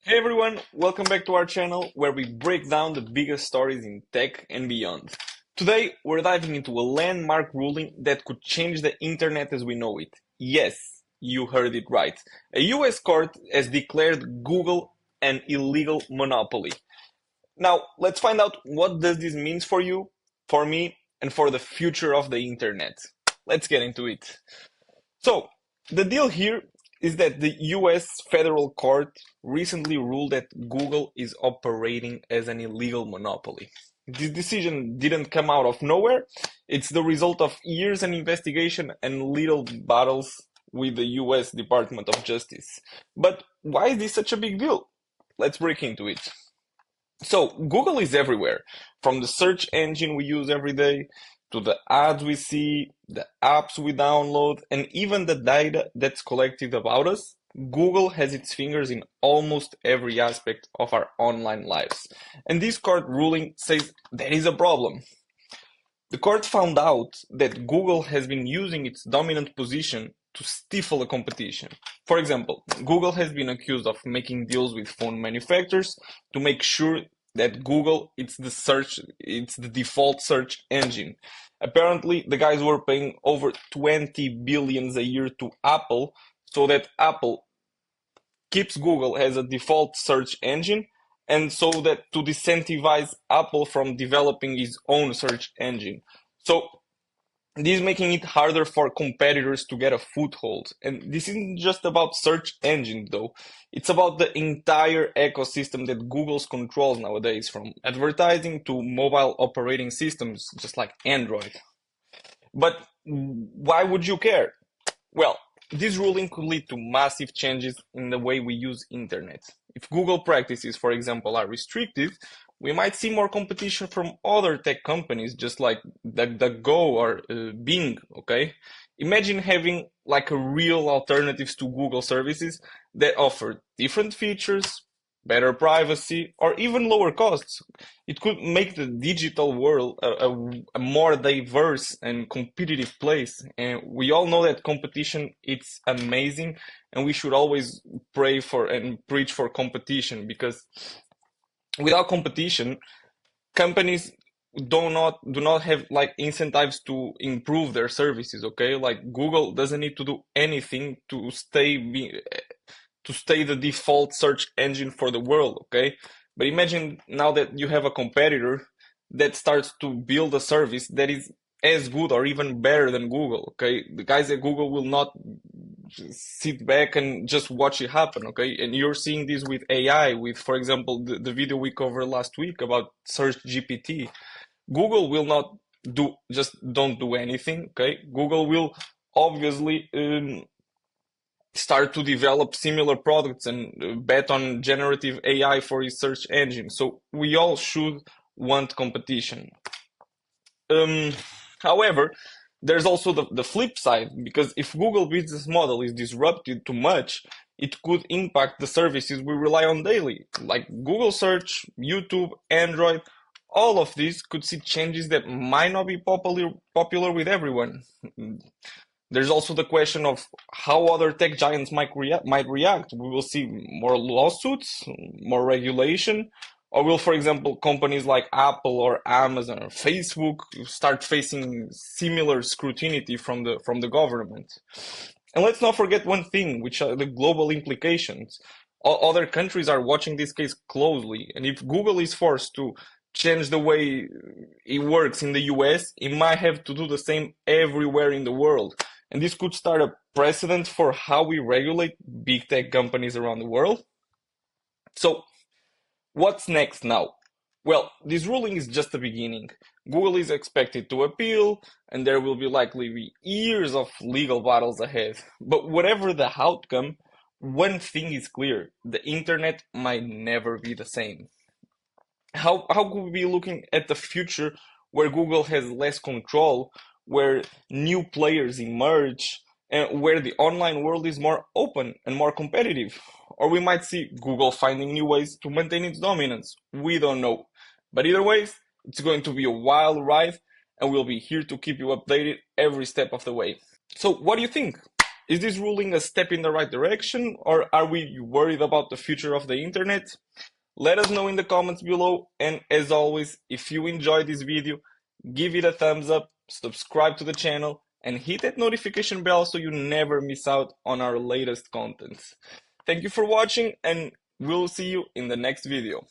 Hey everyone, welcome back to our channel where we break down the biggest stories in tech and beyond. Today, we're diving into a landmark ruling that could change the internet as we know it. Yes, you heard it right. A US court has declared Google an illegal monopoly. Now, let's find out what does this mean for you, for me, and for the future of the internet. Let's get into it. So, the deal here is that the US federal court recently ruled that Google is operating as an illegal monopoly. This decision didn't come out of nowhere. It's the result of years of investigation and little battles with the US Department of Justice. But why is this such a big deal? Let's break into it. So Google is everywhere, from the search engine we use every day to the ads we see, the apps we download, and even the data that's collected about us. Google has its fingers in almost every aspect of our online lives. And this court ruling says there is a problem. The court found out that Google has been using its dominant position to stifle the competition. For example, Google has been accused of making deals with phone manufacturers to make sure that Google it's the default search engine. Apparently, the guys were paying over 20 billions a year to Apple so that Apple keeps Google as a default search engine and so that to disincentivize Apple from developing its own search engine. So this is making it harder for competitors to get a foothold. And this isn't just about search engine though. It's about the entire ecosystem that Google's controls nowadays, from advertising to mobile operating systems, just like Android. But why would you care? Well, this ruling could lead to massive changes in the way we use internet. If Google practices, for example, are restricted, we might see more competition from other tech companies, just like DuckDuckGo or Bing, okay? Imagine having like a real alternatives to Google services that offer different features, better privacy, or even lower costs. It could make the digital world a more diverse and competitive place. And we all know that competition it's amazing, and we should always pray for and preach for competition because without competition, companies do not have like incentives to improve their services. Okay, like Google doesn't need to do anything to stay the default search engine for the world, okay? But imagine now that you have a competitor that starts to build a service that is as good or even better than Google, okay? The guys at Google will not sit back and just watch it happen, okay? And you're seeing this with AI, with, for example, the video we covered last week about Search GPT. Google will not don't do anything, okay? Google will obviously start to develop similar products and bet on generative AI for its search engine. So we all should want competition. Um, However, there's also the flip side, because if Google business model is disrupted too much, it could impact the services we rely on daily, like Google search, YouTube, Android. All of these could see changes that might not be popular with everyone. There's also the question of how other tech giants might react. We will see more lawsuits, more regulation, or will, for example, companies like Apple or Amazon or Facebook start facing similar scrutiny from the government? And let's not forget one thing, which are the global implications. Other countries are watching this case closely, and if Google is forced to change the way it works in the US, it might have to do the same everywhere in the world. And this could start a precedent for how we regulate big tech companies around the world. So, what's next now? Well, this ruling is just the beginning. Google is expected to appeal, and there will be likely be years of legal battles ahead. But whatever the outcome, one thing is clear: the internet might never be the same. How could we be looking at the future where Google has less control, where new players emerge, and where the online world is more open and more competitive? Or we might see Google finding new ways to maintain its dominance. We don't know. But either way, it's going to be a wild ride, and we'll be here to keep you updated every step of the way. So, what do you think? Is this ruling a step in the right direction, or are we worried about the future of the internet? Let us know in the comments below, and as always, if you enjoyed this video, give it a thumbs up, subscribe to the channel, and hit that notification bell so you never miss out on our latest contents. Thank you for watching, and we'll see you in the next video.